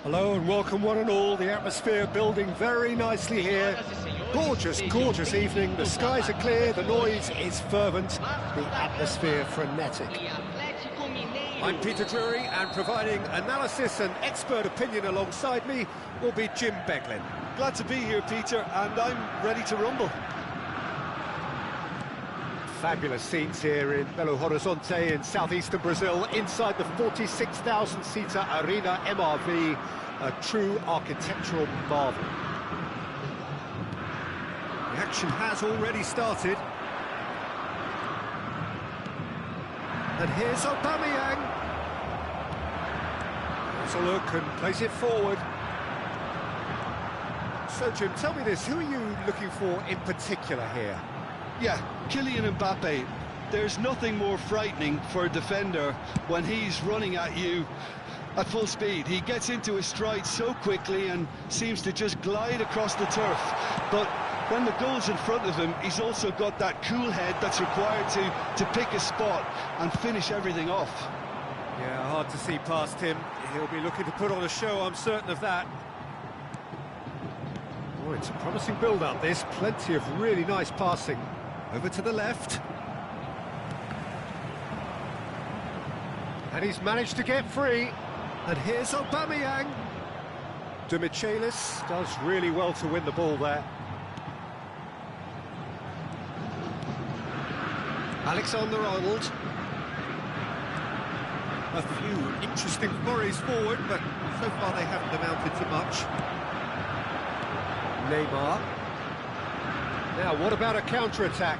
Hello and welcome one and all. The atmosphere building very nicely here. Gorgeous, gorgeous evening. The skies are clear, the noise is fervent, the atmosphere frenetic. I'm Peter Drury, and providing analysis and expert opinion alongside me will be Jim Beglin. Glad to be here, Peter, and I'm ready to rumble. Fabulous scenes here in Belo Horizonte in southeastern Brazil, inside the 46,000-seater Arena MRV, a true architectural marvel. The action has already started. And here's Aubameyang. Has a look and plays it forward. So, Jim, tell me this, who are you looking for in particular here? Yeah, Kylian Mbappe. There's nothing more frightening for a defender when he's running at you at full speed. He gets into his stride so quickly and seems to just glide across the turf. But when the goal's in front of him, he's also got that cool head that's required to pick a spot and finish everything off. Yeah, hard to see past him. He'll be looking to put on a show, I'm certain of that. Oh, it's a promising build-up, this. Plenty of really nice passing. Over to the left. And he's managed to get free. And here's Aubameyang. De Michelis does really well to win the ball there. Alexander-Arnold. A few interesting flurries forward, but so far they haven't amounted to much. Neymar. Now, what about a counter-attack?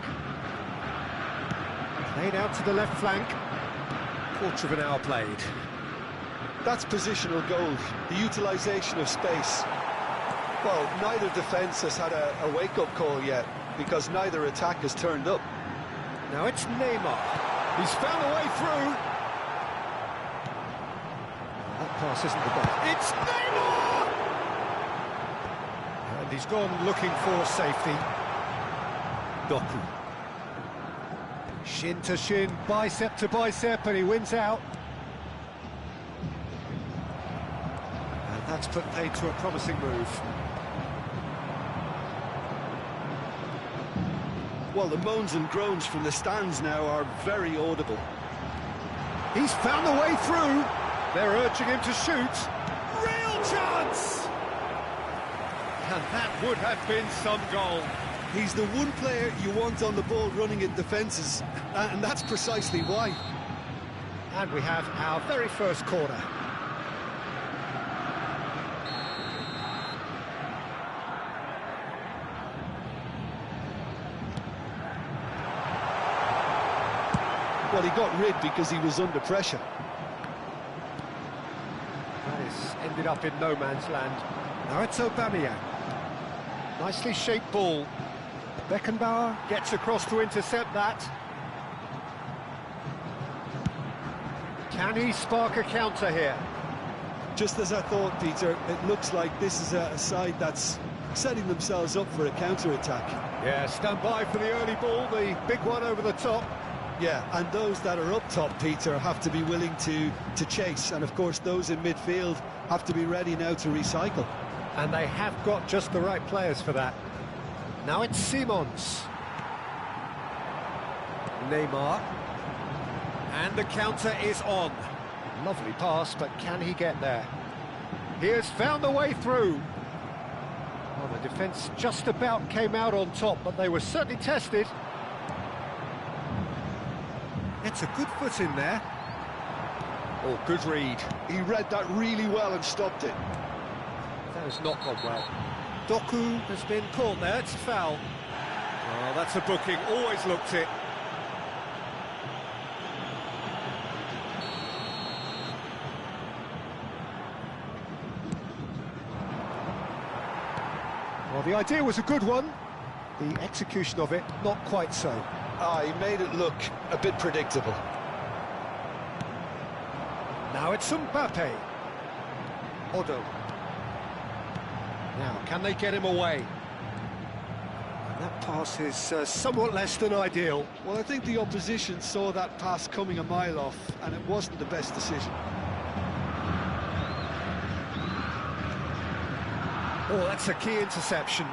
Played out to the left flank. Quarter of an hour played. That's positional gold, the utilisation of space. Well, neither defence has had a wake-up call yet, because neither attack has turned up. Now it's Neymar. He's found a way through. That pass isn't the best. It's Neymar! And he's gone looking for safety. Doku. Shin to shin, bicep to bicep, and he wins out. And that's put paid to a promising move. Well, the moans and groans from the stands now are very audible. He's found a way through. They're urging him to shoot. Real chance! And that would have been some goal. He's the one player you want on the ball running at defences, and that's precisely why. And we have our very first corner. Well, he got rid because he was under pressure. That has ended up in no man's land. Now it's Aubameyang. Nicely shaped ball. Beckenbauer gets across to intercept that. Can he spark a counter here? Just as I thought, Peter, it looks like this is a side that's setting themselves up for a counter-attack. Yeah, stand by for the early ball, the big one over the top. Yeah, and those that are up top, Peter, have to be willing to chase. And, of course, those in midfield have to be ready now to recycle. And they have got just the right players for that. Now it's Simons. Neymar. And the counter is on. Lovely pass, but can he get there? He has found a way through. Well, the defence just about came out on top, but they were certainly tested. It's a good foot in there. Oh, good read. He read that really well and stopped it. That has not gone well. Doku has been caught there, it's a foul. Oh, that's a booking, always looked it. Well, the idea was a good one. The execution of it, not quite so. He made it look a bit predictable. Now it's Mbappe. Odo. Now, can they get him away? And that pass is somewhat less than ideal. Well, I think the opposition saw that pass coming a mile off, and it wasn't the best decision. Oh, that's a key interception.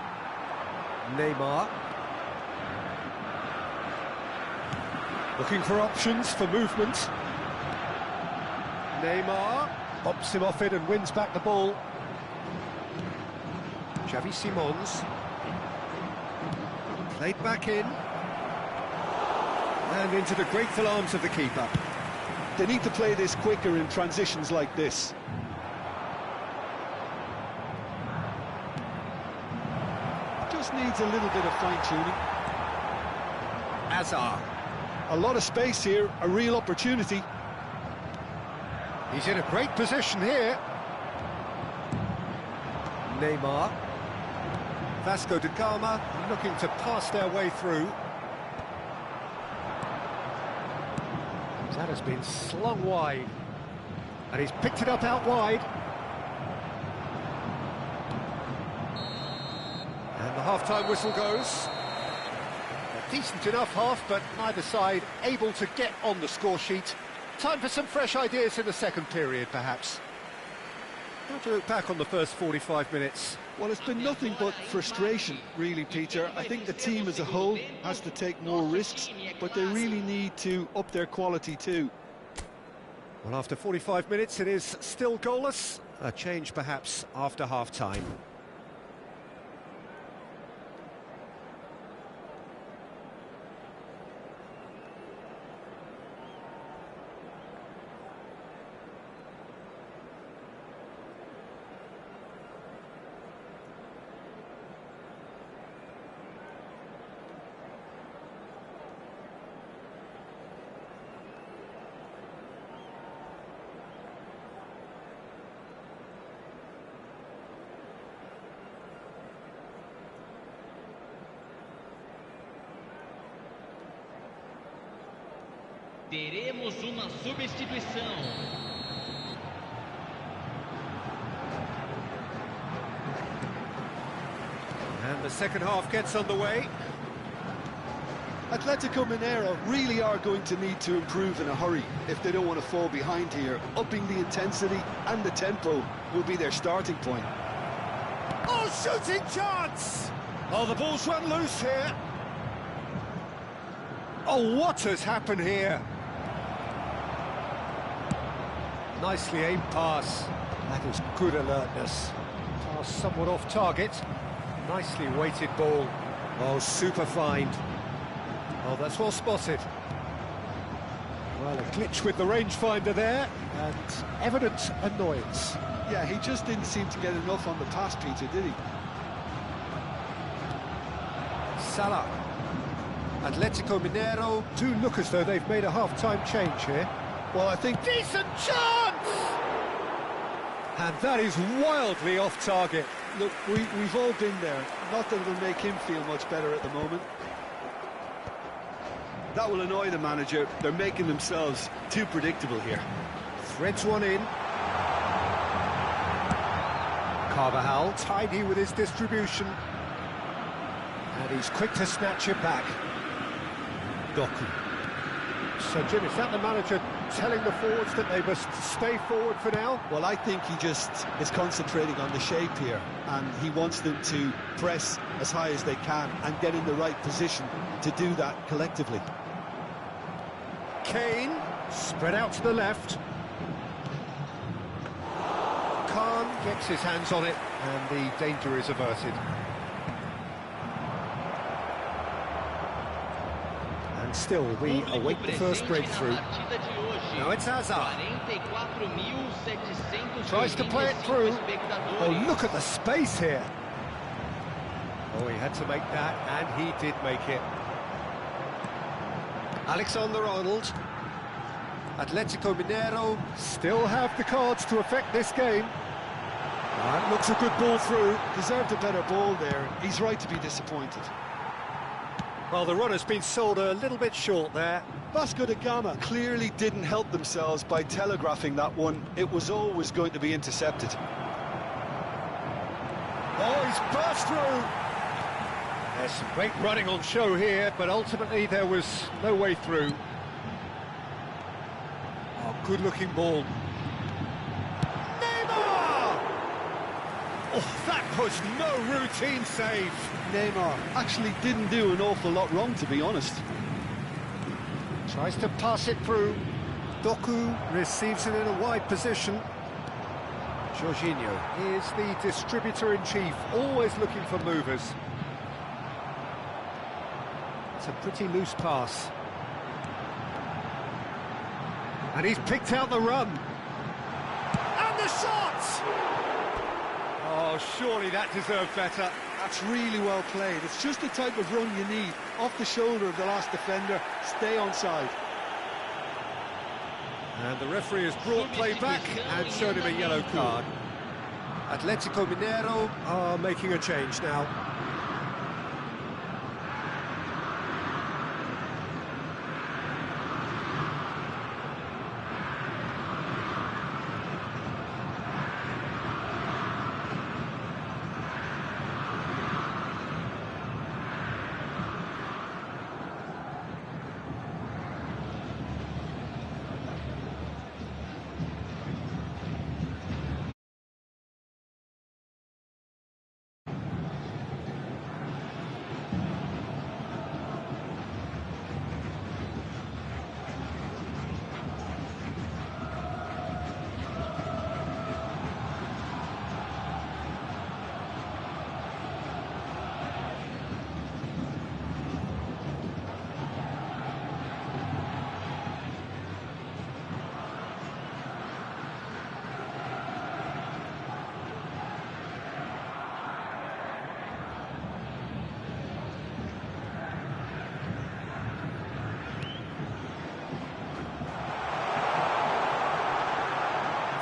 Neymar. Looking for options for movement. Neymar pops him off it and wins back the ball. Xavi Simons. Played back in. And into the grateful arms of the keeper. They need to play this quicker in transitions like this. Just needs a little bit of fine-tuning. Azar. A lot of space here, a real opportunity. He's in a great position here. Neymar. Vasco da Gama looking to pass their way through. That has been slung wide. And he's picked it up out wide. And the half-time whistle goes. A decent enough half, but neither side able to get on the score sheet. Time for some fresh ideas in the second period, perhaps. How do you look back on the first 45 minutes? Well, it's been nothing but frustration, really, Peter. I think the team as a whole has to take more risks, but they really need to up their quality too. Well, after 45 minutes, it is still goalless. A change, perhaps, after half-time. Teremos uma substituição. And the second half gets underway. Atletico Mineiro really are going to need to improve in a hurry if they don't want to fall behind here. Upping the intensity and the tempo will be their starting point. Oh, shooting chance! Oh, the ball's run loose here. Oh, what has happened here? Nicely aimed pass. That is good alertness. Pass somewhat off target. Nicely weighted ball. Oh, super find. Oh, that's well spotted. Well, a glitch with the rangefinder there, and evident annoyance. Yeah, he just didn't seem to get enough on the pass, Peter, did he? Salah. Atletico Mineiro do look as though they've made a half-time change here. Well, I think... Decent chance! And that is wildly off target. Look, we've all been there. Not that it'll make him feel much better at the moment. That will annoy the manager. They're making themselves too predictable here. Threads one in. Carvajal, tidy with his distribution. And he's quick to snatch it back. Doku. So, Jim, is that the manager telling the forwards that they must stay forward for now? Well, I think he just is concentrating on the shape here, and he wants them to press as high as they can and get in the right position to do that collectively. Kane, spread out to the left. Khan gets his hands on it, and the danger is averted. And still, we await the first breakthrough. Now it's Hazard. Tries to play it through. Oh, look at the space here. Oh, he had to make that, and he did make it. Alexander-Arnold. Atletico Mineiro still have the cards to affect this game. That looks a good ball through. Deserved a better ball there. He's right to be disappointed. Well, the run has been sold a little bit short there. Vasco da Gama clearly didn't help themselves by telegraphing that one. It was always going to be intercepted. Oh, he's burst through. There's some great running on show here, but ultimately there was no way through. Oh, good-looking ball. Neymar! Oh, that was no routine save. Neymar actually didn't do an awful lot wrong, to be honest. Tries to pass it through. Doku receives it in a wide position. Jorginho is the distributor-in-chief, always looking for movers. It's a pretty loose pass. And he's picked out the run. And the shot! Oh, surely that deserved better. That's really well played. It's just the type of run you need. Off the shoulder of the last defender, stay onside. And the referee has brought play back and shown him a yellow card. Atletico Mineiro are making a change now.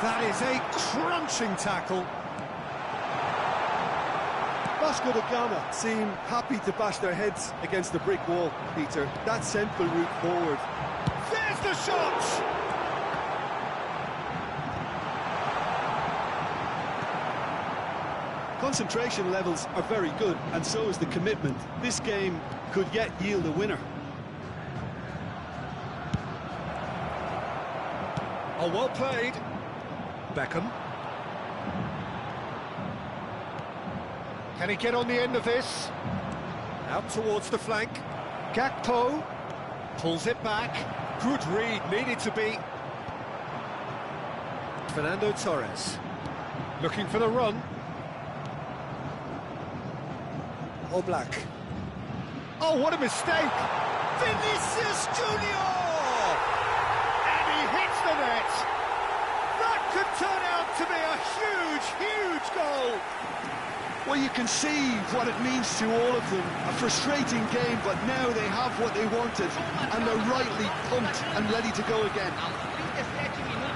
That is a crunching tackle. Vasco da Gama seem happy to bash their heads against the brick wall, Peter. That sent the route forward. There's the shot! Concentration levels are very good, and so is the commitment. This game could yet yield a winner. Oh, well played. Beckham. Can he get on the end of this? Out towards the flank. Gakpo pulls it back. Good read, needed to be. Fernando Torres looking for the run. Oblak. Oh, what a mistake! Vinicius Junior! And he hits the net! That could turn out to be a huge, huge goal! Well, you can see what it means to all of them. A frustrating game, but now they have what they wanted, and they're rightly pumped and ready to go again.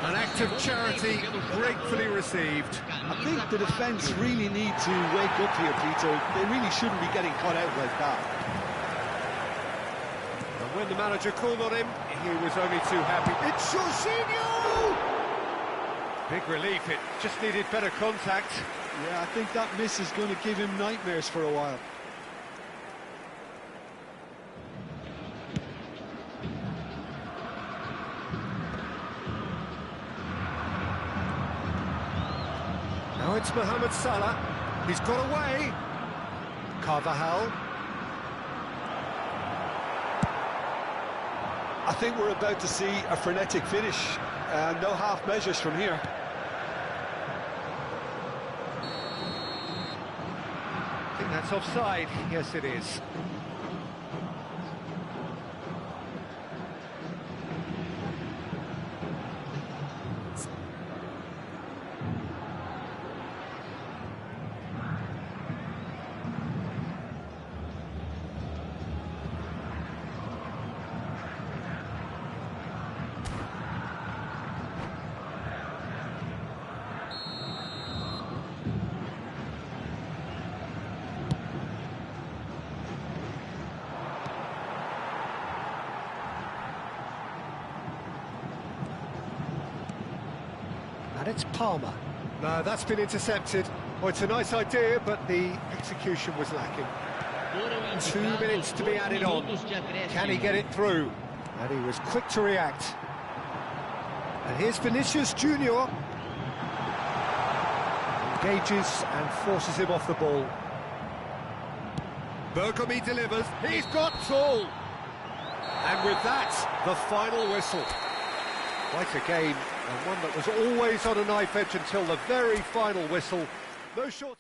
An act of charity gratefully received. I think the defence really need to wake up here, Peter. They really shouldn't be getting caught out like that. And when the manager called on him, he was only too happy. It's Jorginho! Big relief, it just needed better contact. Yeah, I think that miss is going to give him nightmares for a while. Now it's Mohamed Salah. He's got away. Carvajal. I think we're about to see a frenetic finish. No half measures from here. I think that's offside. Yes, it is. And it's Palmer. No, that's been intercepted. Well, it's a nice idea, but the execution was lacking. 2 minutes to be added on. Can he get it through? And he was quick to react. And here's Vinicius Junior. Engages and forces him off the ball. Berkami delivers, he's got Saul! And with that, the final whistle. Quite a game, and one that was always on a knife edge until the very final whistle. No short...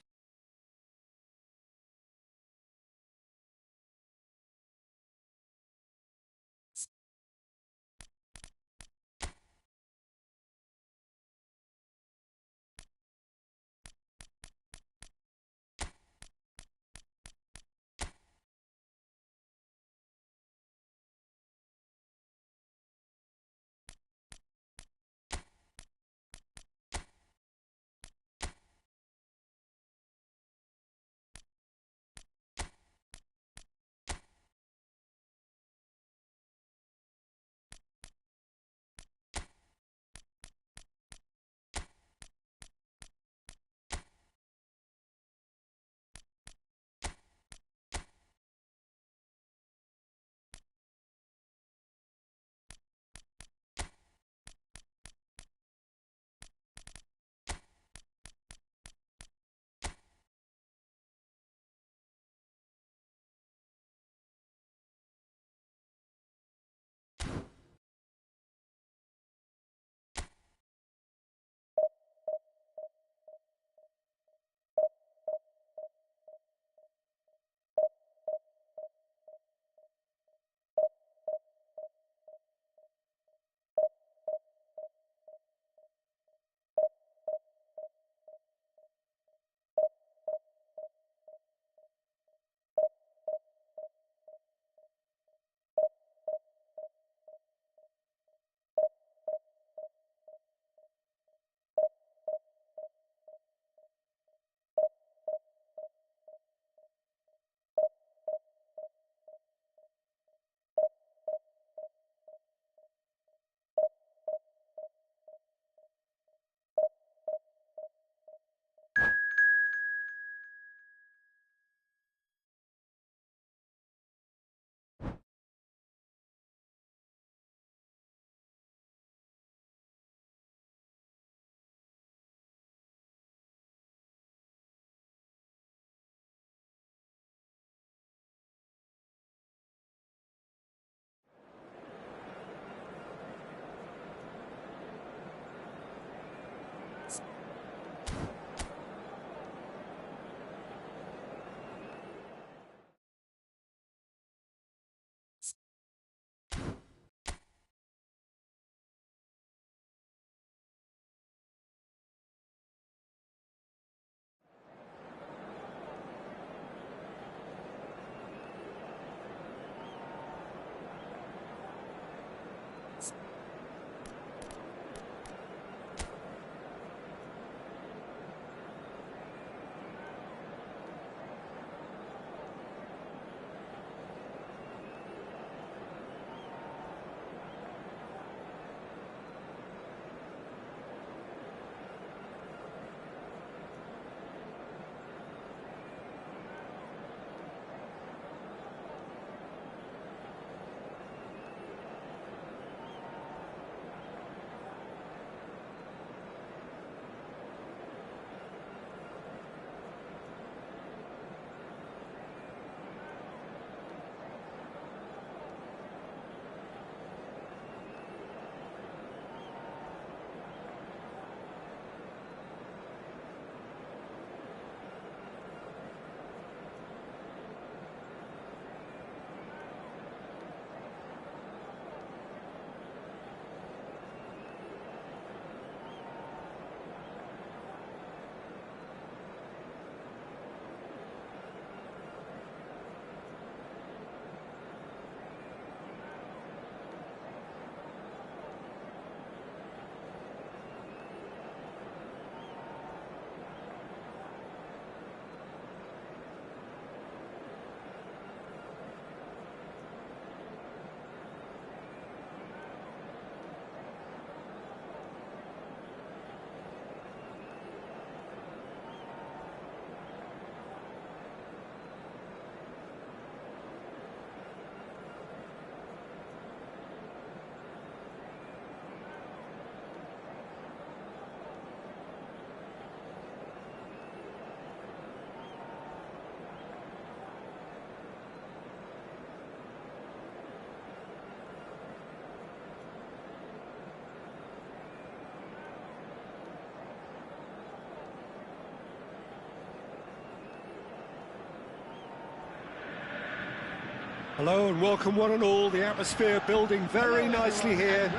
Hello and welcome one and all. The atmosphere building very nicely here.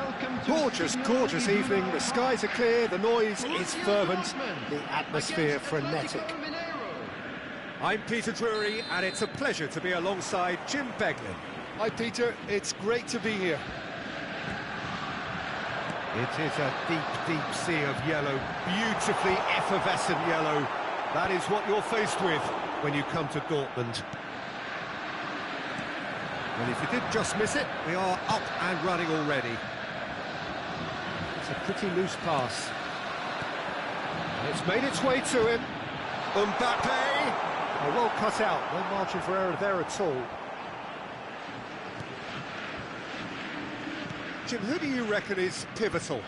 Gorgeous, gorgeous evening. The skies are clear, the noise is fervent, the atmosphere frenetic. I'm Peter Drury and it's a pleasure to be alongside Jim Beglin. Hi Peter, it's great to be here. It is a deep, deep sea of yellow, beautifully effervescent yellow. That is what you're faced with when you come to Dortmund. And if you did just miss it, we are up and running already. It's a pretty loose pass. And it's made its way to him. Mbappe! Oh, well cut out, no margin for error there at all. Jim, who do you reckon is pivotal?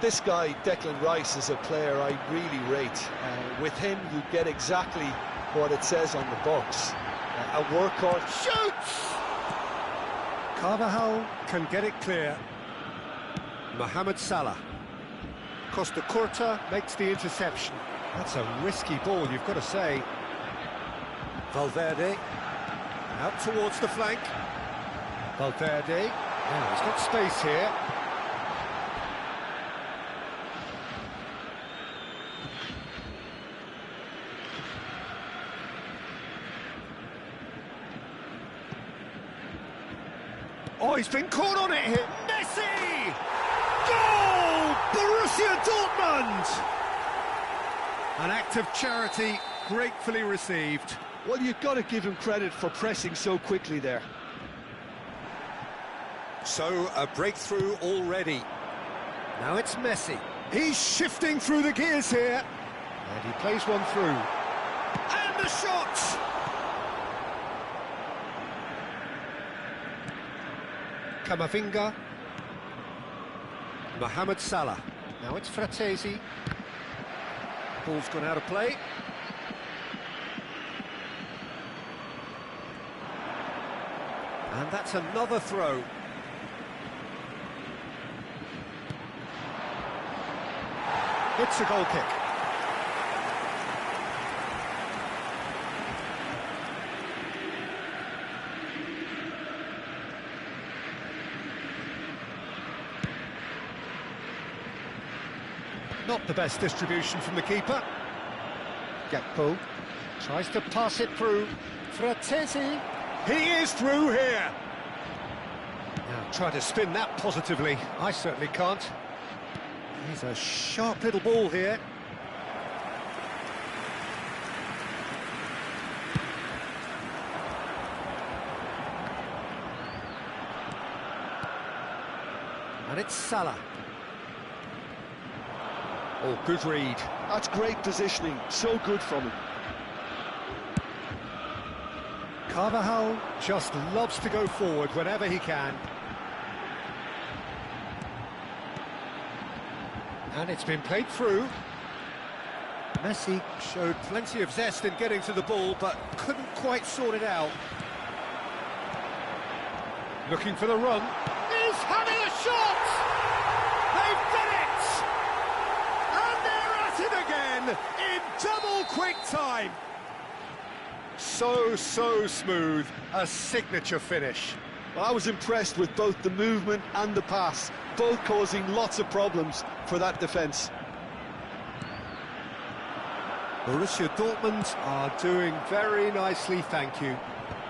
This guy, Declan Rice, is a player I really rate. With him, you get exactly what it says on the box. A workhorse. Shoots! Carvajal can get it clear. Mohamed Salah. Costa Curta makes the interception. That's a risky ball, you've got to say. Valverde. Out towards the flank. Valverde. Now he's got space here. Oh, he's been caught on it here. Messi! Goal! Borussia Dortmund! An act of charity gratefully received. Well, you've got to give him credit for pressing so quickly there. So, a breakthrough already. Now it's Messi. He's shifting through the gears here. And he plays one through. And the shot! Camavinga. Mohamed Salah. Now it's Fratesi. Ball's gone out of play. And that's another throw. It's a goal kick. Not the best distribution from the keeper. Gakpo tries to pass it through. Fratesi. He is through here. Now try to spin that positively. I certainly can't. He's a sharp little ball here. And it's Salah. Oh, good read. That's great positioning, so good from him. Carvajal just loves to go forward whenever he can. And it's been played through. Messi showed plenty of zest in getting to the ball, but couldn't quite sort it out. Looking for the run. He's having a shot! They've done it! And they're at it again in double quick time. So smooth, a signature finish. Well, I was impressed with both the movement and the pass, both causing lots of problems for that defence. Borussia Dortmund are doing very nicely, thank you.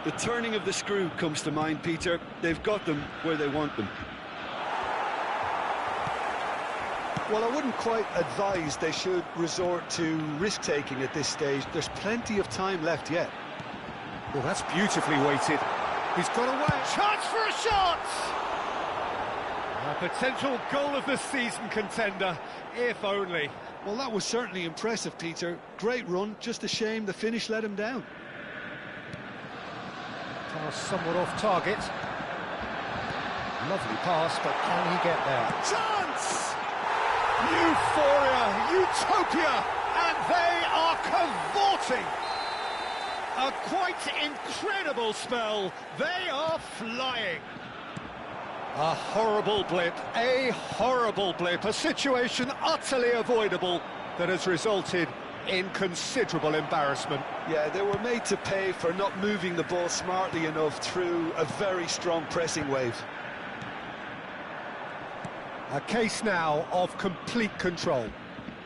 The turning of the screw comes to mind, Peter. They've got them where they want them. Well, I wouldn't quite advise they should resort to risk-taking at this stage. There's plenty of time left yet. Well, that's beautifully weighted. He's got away. Chance for a shot! A potential goal of the season contender, if only. Well, that was certainly impressive, Peter. Great run, just a shame the finish let him down. Pass somewhat off target. Lovely pass, but can he get there? Chance! Euphoria, utopia, and they are cavorting. A quite incredible spell. They are flying. A horrible blip, a situation utterly avoidable that has resulted in considerable embarrassment. Yeah, they were made to pay for not moving the ball smartly enough through a very strong pressing wave. A case now of complete control.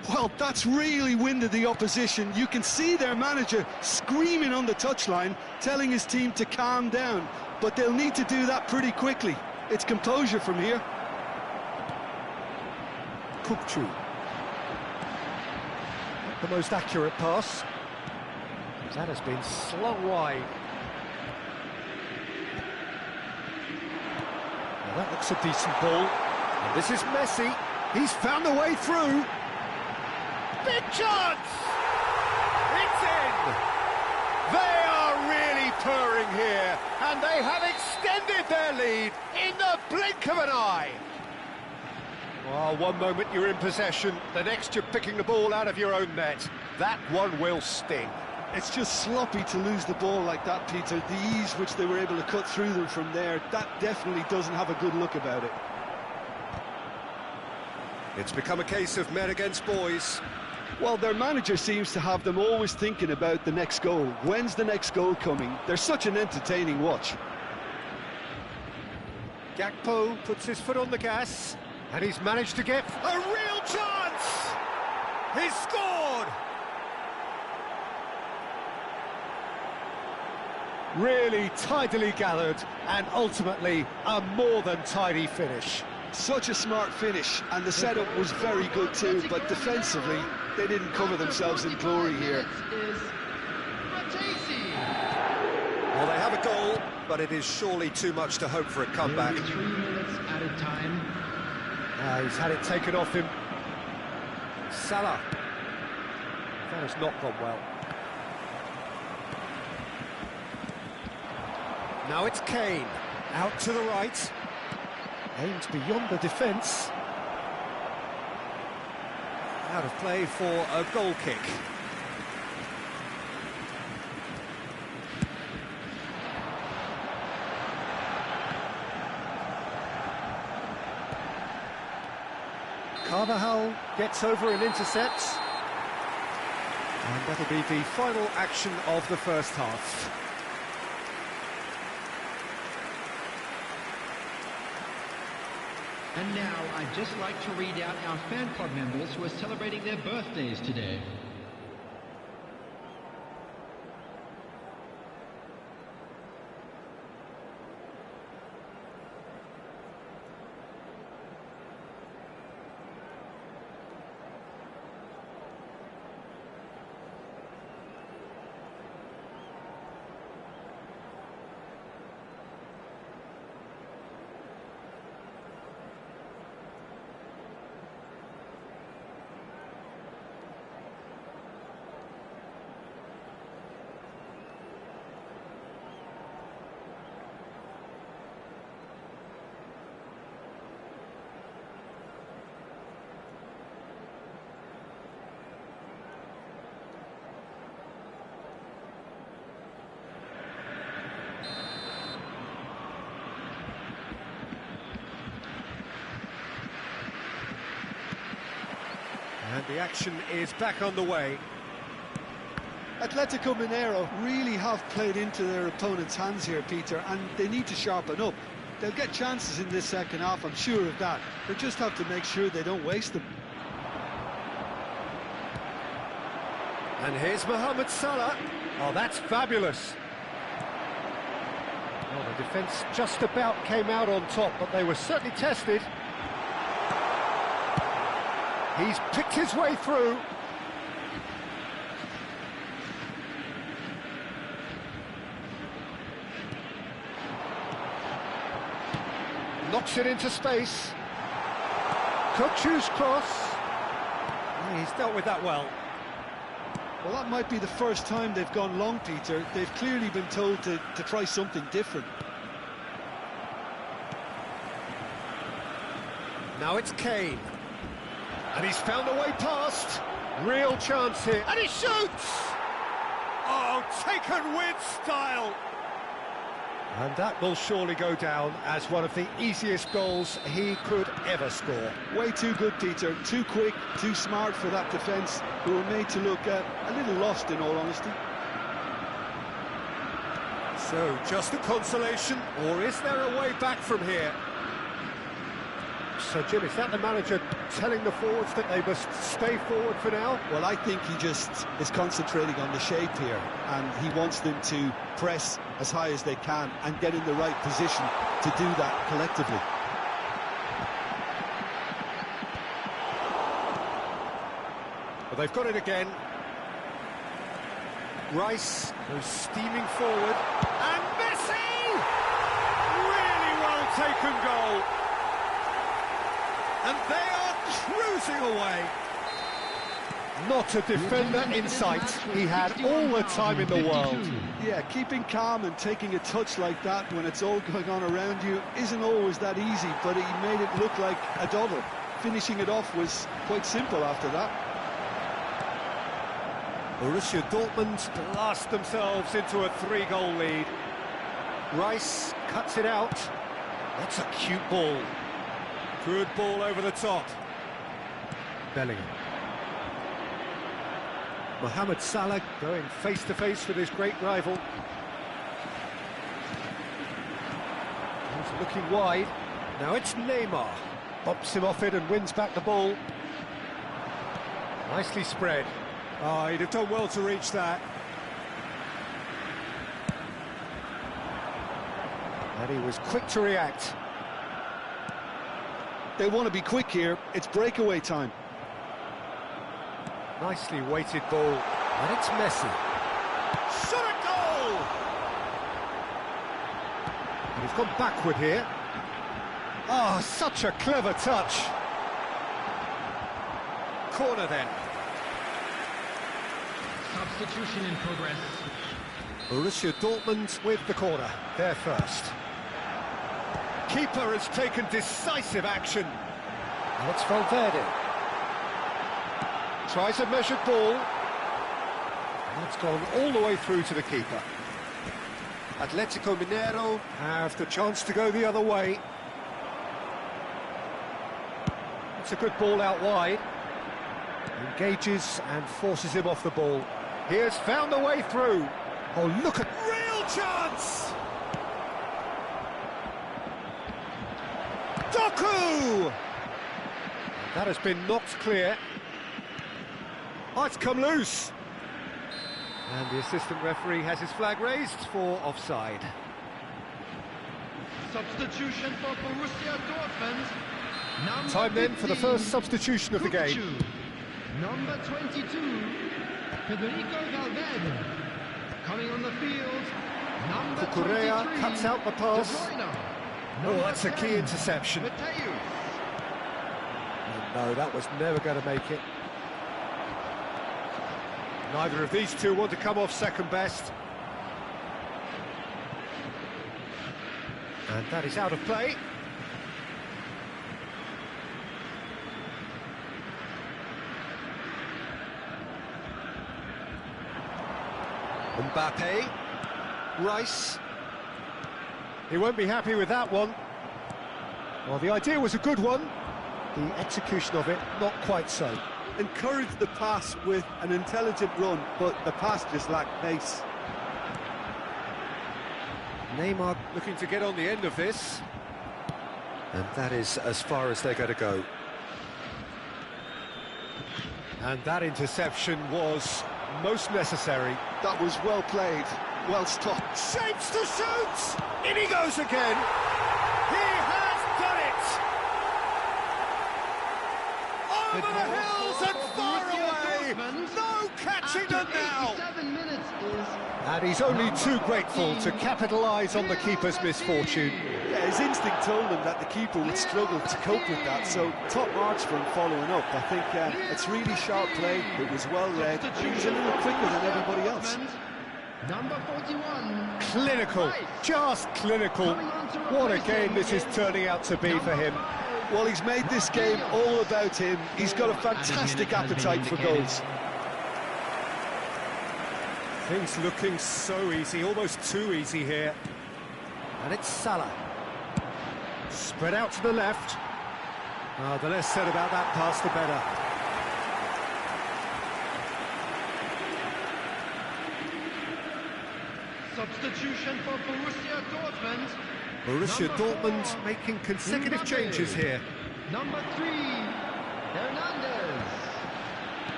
Well, that's really winded the opposition. You can see their manager screaming on the touchline, telling his team to calm down. But they'll need to do that pretty quickly. It's composure from here. Kukcu. The most accurate pass. That has been slung wide. Now that looks a decent ball. And this is Messi. He's found a way through. Big chance! It's in! They are really purring here, and they have extended their lead in the blink of an eye. Well, one moment you're in possession, the next you're picking the ball out of your own net. That one will sting. It's just sloppy to lose the ball like that, Peter. The ease which they were able to cut through them from there, that definitely doesn't have a good look about it. It's become a case of men against boys. Well, their manager seems to have them always thinking about the next goal. When's the next goal coming? They're such an entertaining watch. Gakpo puts his foot on the gas, and he's managed to get a real chance! He's scored! Really tidily gathered, and ultimately a more than tidy finish. Such a smart finish, and the setup was very good too, but defensively, they didn't cover themselves in glory here. Well, they have a goal, but it is surely too much to hope for a comeback. 3 minutes at a time. He's had it taken off him. Salah. That has not gone well. Now it's Kane, out to the right. Aimed beyond the defence. Out of play for a goal kick. Carvajal gets over and intercepts. And that'll be the final action of the first half. And now I'd just like to read out our fan club members who are celebrating their birthdays today. And the action is back underway. Atletico Mineiro really have played into their opponent's hands here, Peter, and they need to sharpen up. They'll get chances in this second half, I'm sure of that. They just have to make sure they don't waste them. And here's Mohamed Salah. Oh, that's fabulous. Well, the defence just about came out on top, but they were certainly tested. He's picked his way through. Knocks it into space. Kukcu's cross. He's dealt with that well. Well, that might be the first time they've gone long, Peter. They've clearly been told to try something different. Now it's Kane. And he's found a way past. Real chance here. And he shoots! Oh, taken with style. And that will surely go down as one of the easiest goals he could ever score. Way too good, Peter. Too quick, too smart for that defence, who were made to look a little lost, in all honesty. So, just a consolation, or is there a way back from here? So, Jim, is that the manager telling the forwards that they must stay forward for now? Well, I think he just is concentrating on the shape here, and he wants them to press as high as they can and get in the right position to do that collectively. Well, they've got it again. Rice goes steaming forward, and Messi! Really well taken goal. And they are cruising away. Not a defender in sight. He had all the time in the world. Yeah, keeping calm and taking a touch like that when it's all going on around you isn't always that easy, but he made it look like a double. Finishing it off was quite simple after that. Borussia Dortmund blast themselves into a 3-goal lead. Rice cuts it out. That's a cute ball. Good ball over the top. Bellingham. Mohamed Salah going face-to-face with his great rival. He's looking wide. Now it's Neymar. Bops him off it and wins back the ball. Nicely spread. Oh, he'd have done well to reach that. And he was quick to react. They want to be quick here. It's breakaway time. Nicely weighted ball. And it's Messi. Shot a goal! And he's gone backward here. Oh, such a clever touch. Corner then. Substitution in progress. Borussia Dortmund with the corner. They're first. Keeper has taken decisive action. And it's Valverde. Tries a measured ball. And it's gone all the way through to the keeper. Atletico Mineiro have the chance to go the other way. It's a good ball out wide. Engages and forces him off the ball. He has found the way through. Oh, look at... Real chance! Doku! That has been knocked clear. Oh, it's come loose. And the assistant referee has his flag raised for offside. Substitution for Borussia Dortmund. Time then for the first substitution of the game. Number 22, Federico Valverde. Coming on the field, number Cucurella 23, cuts out the pass. Oh, that's a key 10, interception. Mateus. No, that was never going to make it. Neither of these two want to come off second best. And that is out of play. Mbappe, Rice. He won't be happy with that one. Well, the idea was a good one. The execution of it, not quite so. Encouraged the pass with an intelligent run, but the pass just lacked pace. Neymar looking to get on the end of this. And that is as far as they're going to go. And that interception was most necessary. That was well played, well stopped. Shapes to shoot! In he goes again! He has done it! Over the hills and far away! No catching them now! And he's only too grateful to capitalise on the keeper's misfortune. Yeah, his instinct told him that the keeper would struggle to cope with that, so top marks for him following up. I think it's really sharp play, it was well read, and he was a little quicker than everybody else. Number 41. Clinical, just clinical. What a game this is turning out to be for him. Well, he's made this game all about him. He's got a fantastic appetite for goals. Things looking so easy, almost too easy here. And it's Salah. Spread out to the left. The less said about that pass, the better. Substitution for Borussia Dortmund. Borussia Number Dortmund 4, making consecutive Mbappe. changes here. Number 3, Hernandez.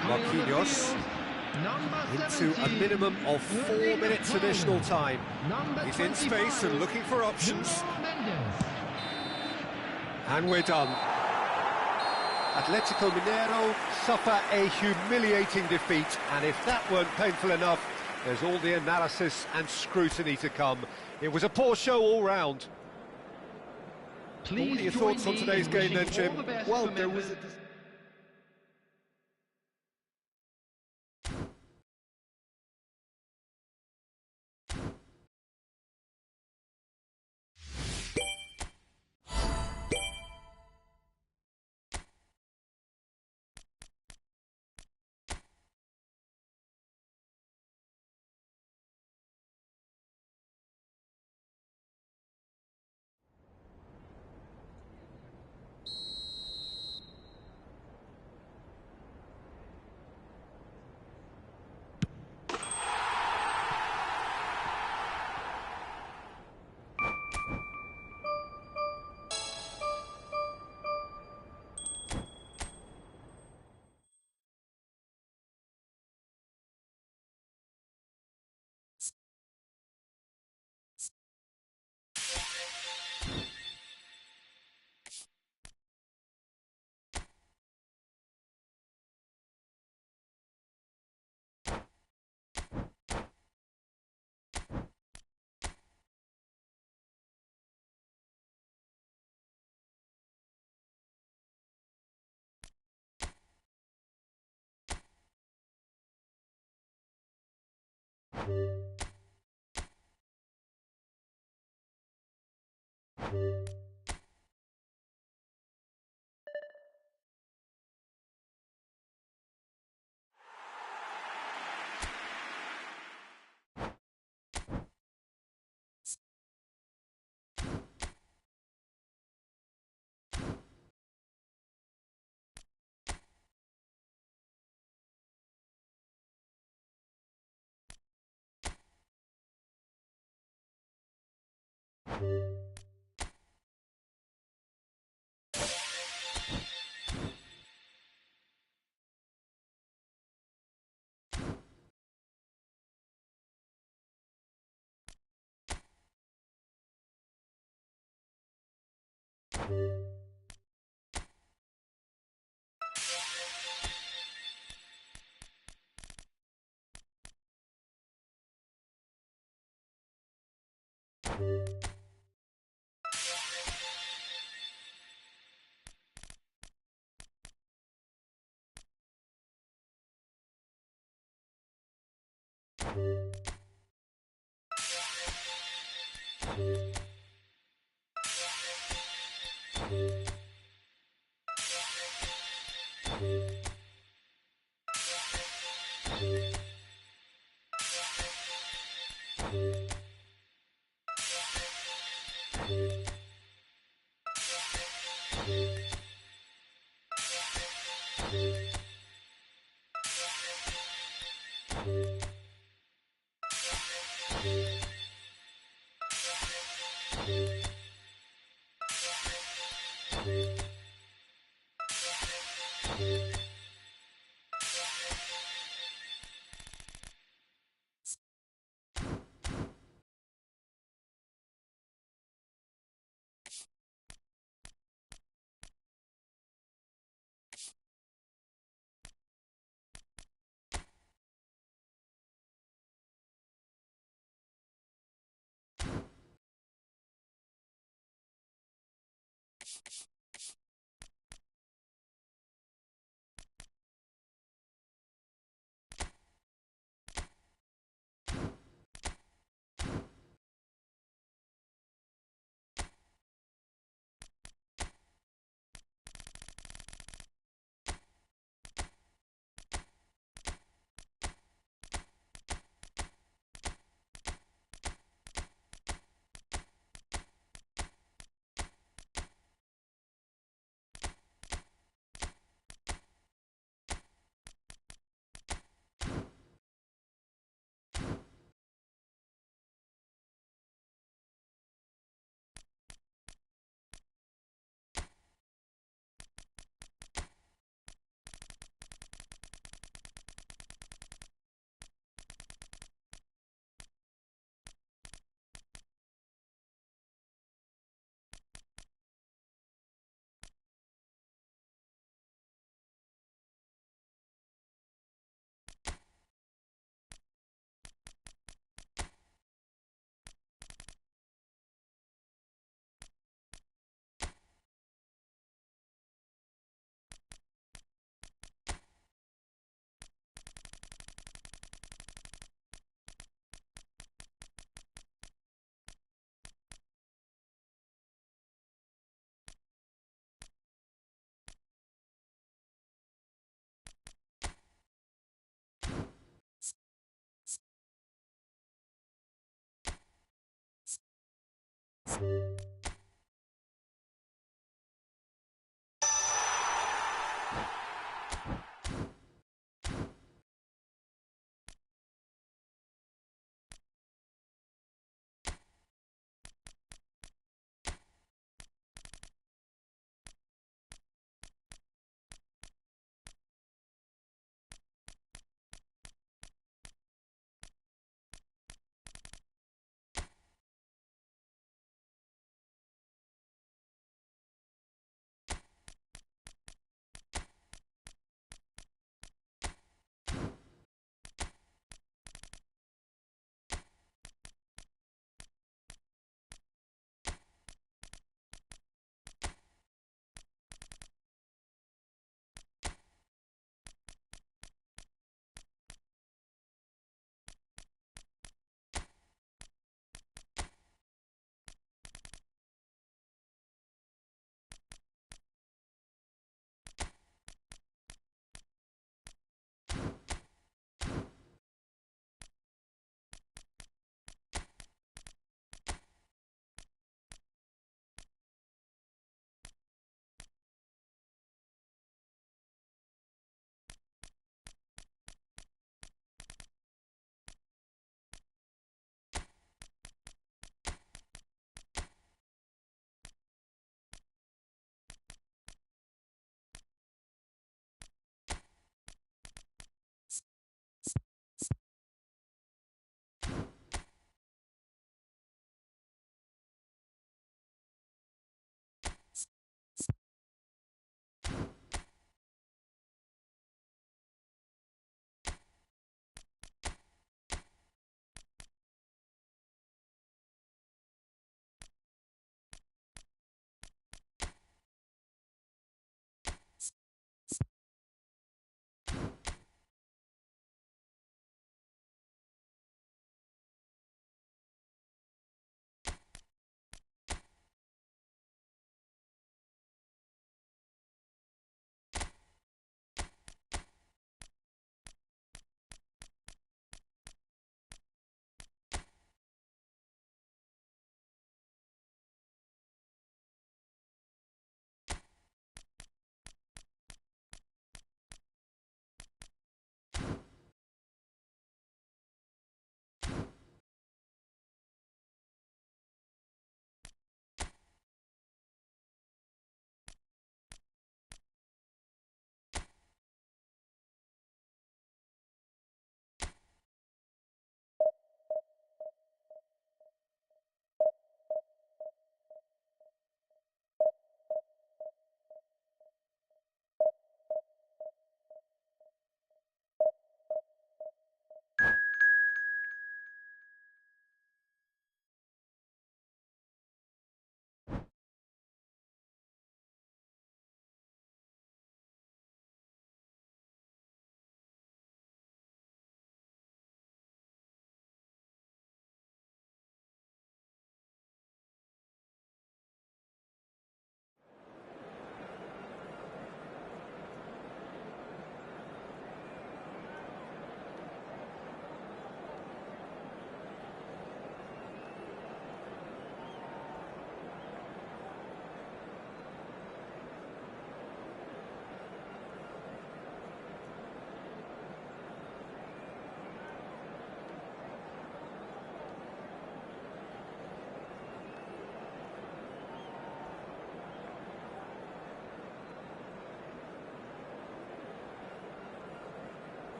Coming on the Marquinhos field, number into 17, a minimum of 4 Erling minutes Haaland. additional time. Number He's in 25, space and looking for options. Nuno Mendes. And we're done. Atletico Mineiro suffer a humiliating defeat, and if that weren't painful enough, there's all the analysis and scrutiny to come. It was a poor show all round. Please What are your join thoughts on me today's in game then, wishing all Jim? the best Well, for there was members. a...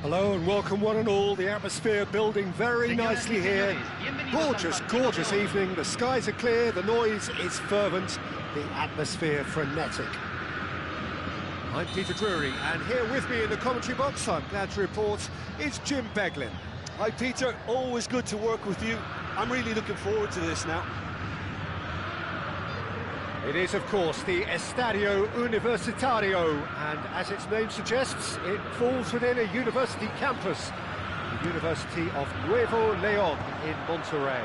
Hello and welcome one and all. The atmosphere building very nicely here. Gorgeous, gorgeous evening. The skies are clear, the noise is fervent, the atmosphere frenetic. I'm Peter Drury, and here with me in the commentary box, I'm glad to report, is Jim Beglin. Hi Peter, always good to work with you. I'm really looking forward to this now. It is, of course, the Estadio Universitario, and as its name suggests, it falls within a university campus, the University of Nuevo León in Monterrey.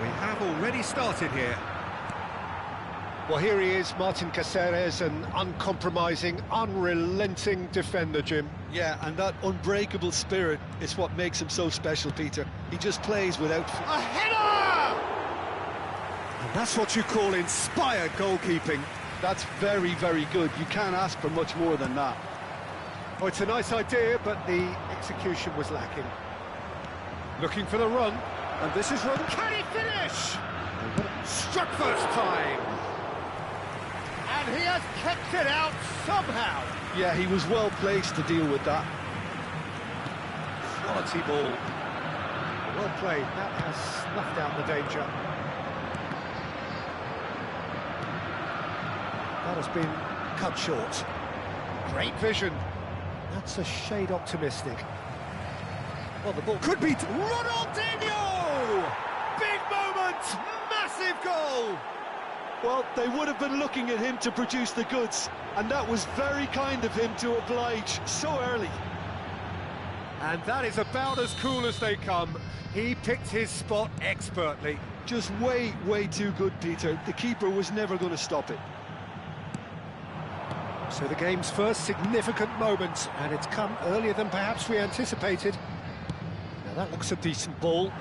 We have already started here. Well, here he is, Martin Caceres, an uncompromising, unrelenting defender, Jim. Yeah, and that unbreakable spirit is what makes him so special, Peter. He just plays without... A header! And that's what you call inspired goalkeeping. That's very, very good. You can't ask for much more than that. Oh, it's a nice idea, but the execution was lacking. Looking for the run, and this is run. Can he finish? Struck first time. And he has kept it out somehow. Yeah, he was well placed to deal with that. Quality ball. Well played. That has snuffed out the danger. That has been cut short. Great vision. That's a shade optimistic. Well, the ball could be... Ronaldinho! Big moment! Massive goal! Well, they would have been looking at him to produce the goods, and that was very kind of him to oblige so early. And that is about as cool as they come. He picked his spot expertly. Just way, way too good, Peter. The keeper was never going to stop it. So the game's first significant moment, and it's come earlier than perhaps we anticipated. Now that looks a decent ball.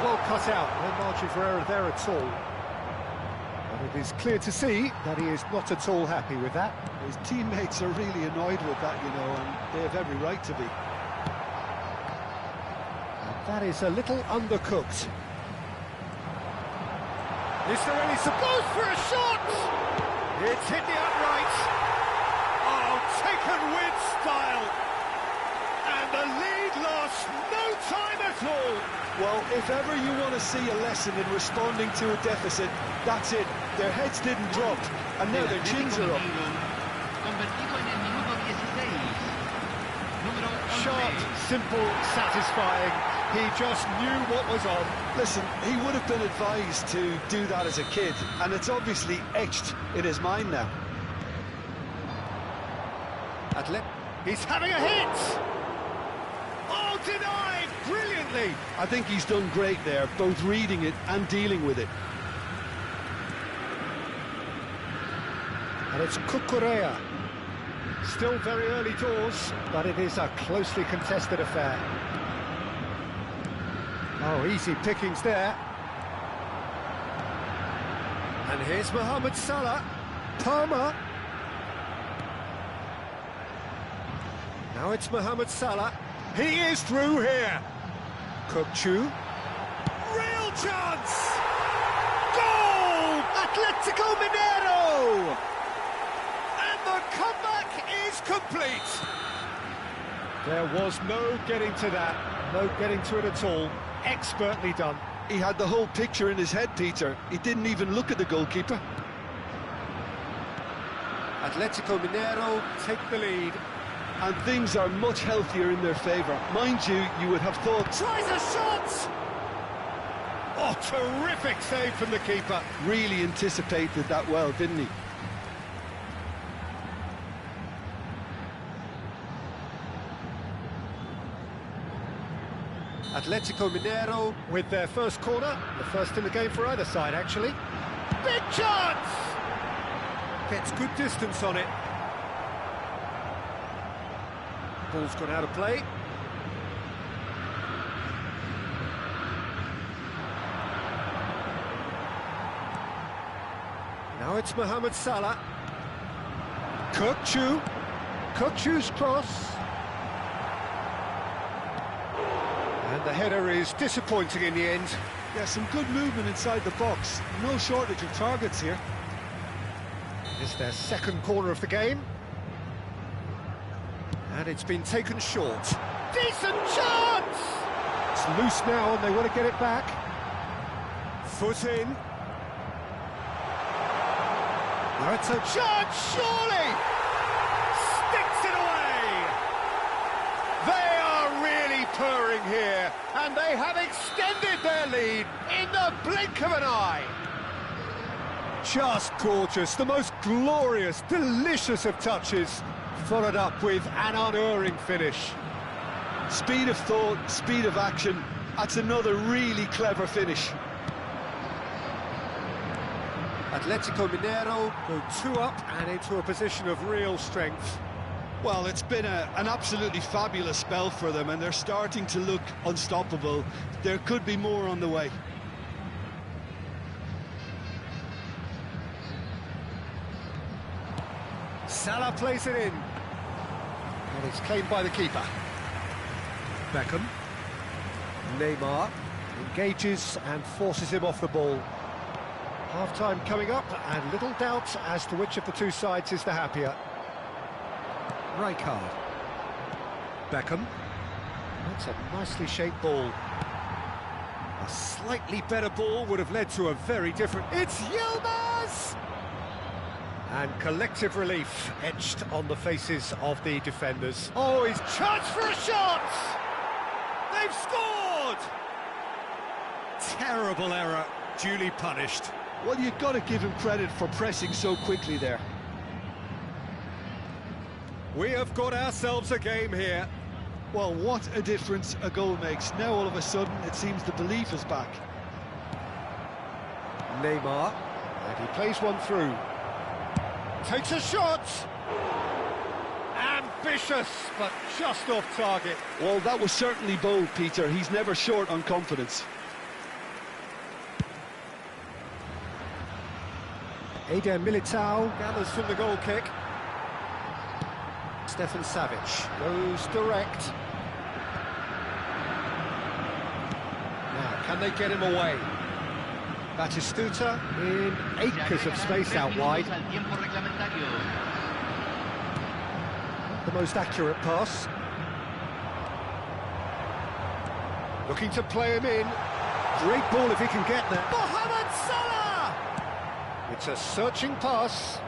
Well cut out, no margin for error there at all. But it is clear to see that he is not at all happy with that. His teammates are really annoyed with that, you know, and they have every right to be. And that is a little undercooked. Is there any support for a shot? It's hit the upright. Oh, taken with style. And the lead lost no time at all. Well, if ever you want to see a lesson in responding to a deficit, that's it. Their heads didn't drop, and now their chins are up. Sharp, simple, satisfying. He just knew what was on. Listen, he would have been advised to do that as a kid, and it's obviously etched in his mind now. He's having a hit! Oh, denied! Brilliantly! I think he's done great there, both reading it and dealing with it. And it's Cucurella. Still very early doors, but it is a closely contested affair. Oh, easy pickings there. And here's Mohamed Salah. Palmer. Now it's Mohamed Salah. He is through here. Kukçu. Real chance! Goal! Atletico Mineiro! And the comeback is complete. There was no getting to that. No getting to it at all. Expertly done. He had the whole picture in his head, Peter. He didn't even look at the goalkeeper. Atletico Mineiro take the lead. And things are much healthier in their favour. Mind you, you would have thought... Tries a shot! Oh, terrific save from the keeper. Really anticipated that well, didn't he? Atletico Mineiro with their first corner, the first in the game for either side, actually. Big chance! Gets good distance on it. Ball's gone out of play. Now it's Mohamed Salah. Kukçu. Kukçu's cross. And the header is disappointing in the end. Yeah, some good movement inside the box. No shortage of targets here. It's their second corner of the game. And it's been taken short. Decent chance! It's loose now and they want to get it back. Foot in. Now it's a chance, surely! Sticks it away! They are really purring here, and they have extended their lead in the blink of an eye. Just gorgeous, the most glorious, delicious of touches, followed up with an unerring finish. Speed of thought, speed of action, that's another really clever finish. Atletico Mineiro go 2 up and into a position of real strength. Well, it's been an absolutely fabulous spell for them, and they're starting to look unstoppable. There could be more on the way. Salah plays it in. And it's claimed by the keeper. Beckham. Neymar engages and forces him off the ball. Half-time coming up, and little doubt as to which of the two sides is the happier. Rijkaard. Beckham. That's a nicely shaped ball. A slightly better ball would have led to a very different... It's Yilmaz! And collective relief etched on the faces of the defenders. Oh, he's charged for a shot! They've scored! Terrible error, duly punished. Well, you've got to give him credit for pressing so quickly there. We have got ourselves a game here. Well, what a difference a goal makes. Now all of a sudden it seems the belief is back. Neymar, and he plays one through. Takes a shot! Ambitious, but just off target. Well, that was certainly bold, Peter. He's never short on confidence. Eder Militao gathers from the goal kick. Stefan Savic goes direct. Now, can they get him away? Batistuta in acres of space out wide. The most accurate pass. Looking to play him in. Great ball if he can get there. Mohamed Salah! It's a searching pass.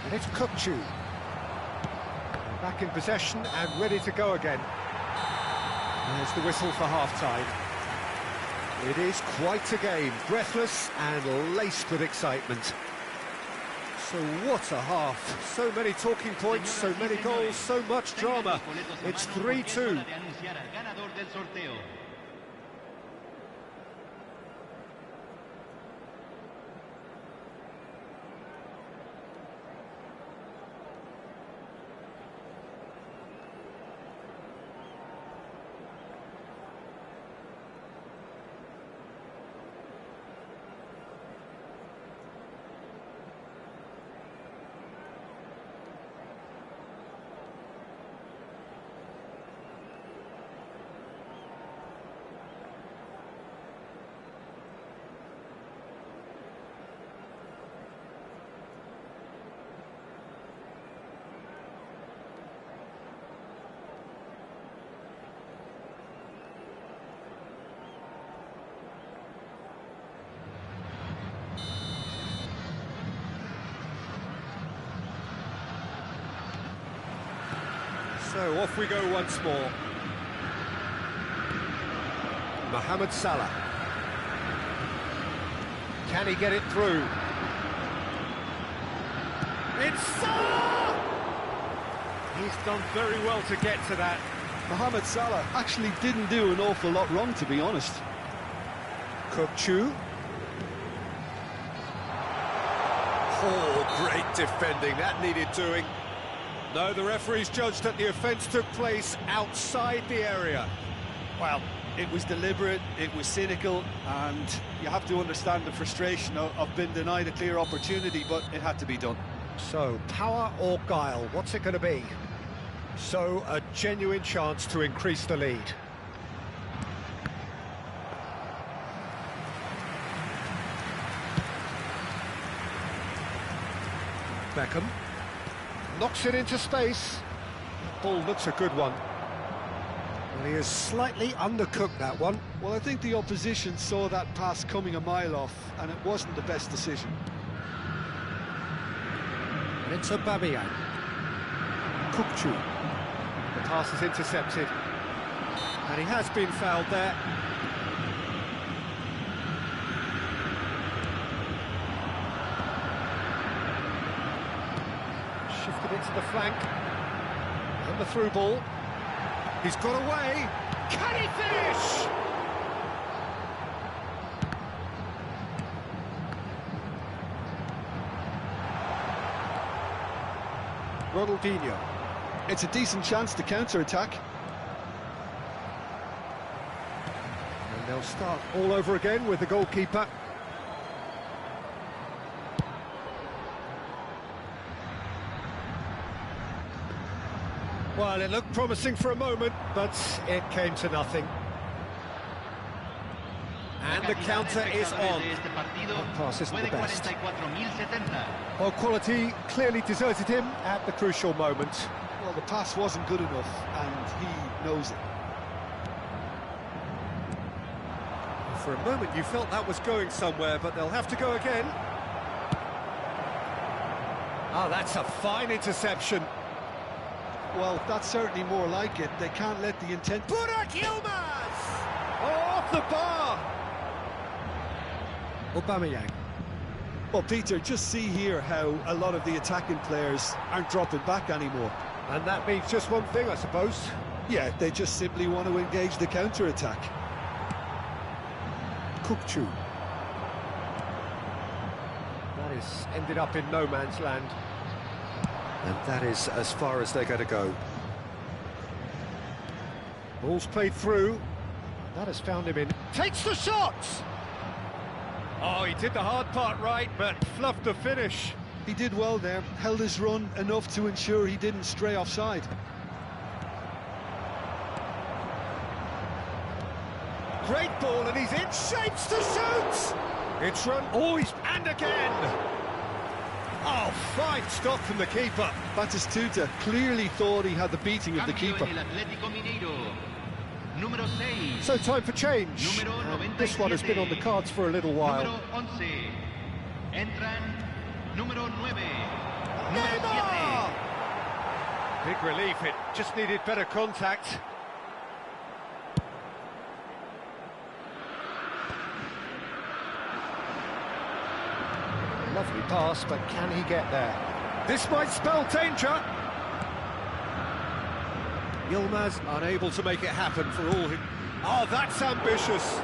And it's Kukçu. Back in possession and ready to go again. There's the whistle for half-time. It is quite a game, breathless and laced with excitement. So what a half. So many talking points, so many goals, so much drama. It's 3-2. So off we go once more. Mohamed Salah. Can he get it through? It's Salah! He's done very well to get to that. Mohamed Salah actually didn't do an awful lot wrong, to be honest. Kukçu. Oh, great defending. That needed doing. No, the referee's judged that the offence took place outside the area. Well, it was deliberate, it was cynical, and you have to understand the frustration of being denied a clear opportunity, but it had to be done. So, power or guile, what's it going to be? So, a genuine chance to increase the lead. Beckham. Knocks it into space. Ball looks a good one. Well, he has slightly undercooked that one. Well, I think the opposition saw that pass coming a mile off, and it wasn't the best decision. And it's Aubameyang. Kukchu. The pass is intercepted. And he has been fouled there. Shifted it to the flank. And the through ball. He's got away. Can he finish? Ronaldinho. It's a decent chance to counter-attack. And they'll start all over again with the goalkeeper. Well, it looked promising for a moment, but it came to nothing. And the counter is on. That pass isn't the best. Well, quality clearly deserted him at the crucial moment. Well, the pass wasn't good enough, and he knows it. For a moment you felt that was going somewhere, but they'll have to go again. Oh, that's a fine interception. Well, that's certainly more like it. They can't let the intent... Burak Yilmaz! Oh, off the bar! Aubameyang. Well, Peter, just see here how a lot of the attacking players aren't dropping back anymore. And that means just one thing, I suppose. Yeah, they just simply want to engage the counter-attack. Kukchu. That is ended up in no man's land. And that is as far as they're going to go. Ball's played through. That has found him in. Takes the shot! Oh, he did the hard part right, but fluffed the finish. He did well there, held his run enough to ensure he didn't stray offside. Great ball, and he's in shapes to shoot! It's run, and again! Oh, fine stop from the keeper. Batistuta clearly thought he had the beating of the keeper. So time for change. And this one has been on the cards for a little while. Neymar! Big relief, it just needed better contact. Lovely pass, but can he get there? This might spell danger. Yilmaz unable to make it happen for all his... Oh, that's ambitious.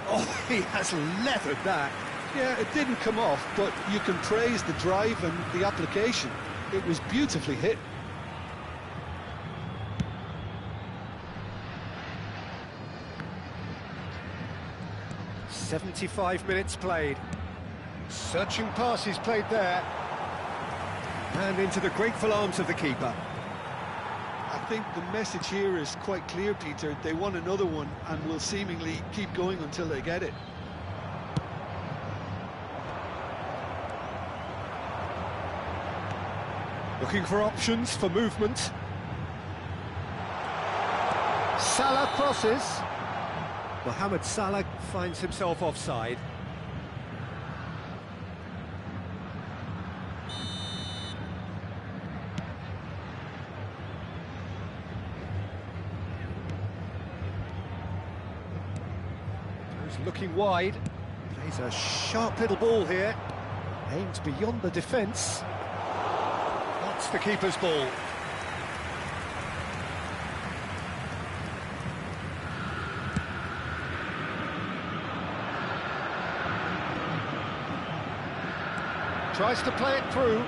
Oh, he has leathered that. Yeah, it didn't come off, but you can praise the drive and the application. It was beautifully hit. "75 minutes played. Searching passes played there. And into the grateful arms of the keeper. I think the message here is quite clear, Peter. They want another one and will seemingly keep going until they get it. Looking for options for movement. Salah crosses. Mohamed Salah finds himself offside. Looking wide, plays a sharp little ball here, aims beyond the defence. That's the keeper's ball. Tries to play it through.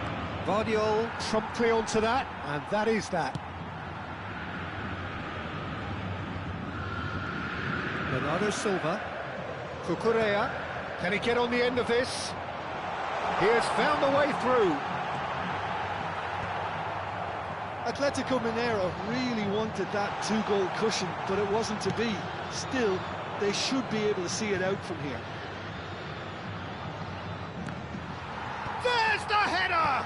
Vardiol promptly onto that, and that is that. Bernardo Silva. Cucurella, can he get on the end of this? He has found a way through. Atletico Mineiro really wanted that two-goal cushion, but it wasn't to be. Still, they should be able to see it out from here. There's the header!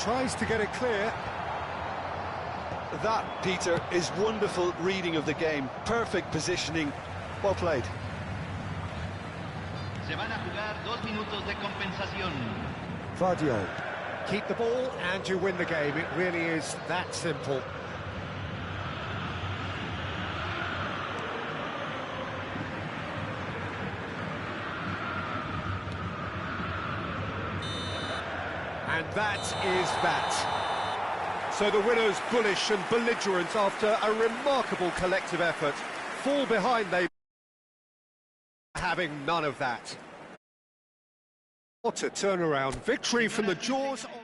tries to get it clear. That, Peter, is wonderful reading of the game. Perfect positioning. Well played. Se van a jugar 2 minutos de compensación. Vardio. Keep the ball and you win the game. It really is that simple. And that is that. So the winners bullish and belligerent after a remarkable collective effort. Fall behind, they having none of that. What a turnaround. Victory from the jaws of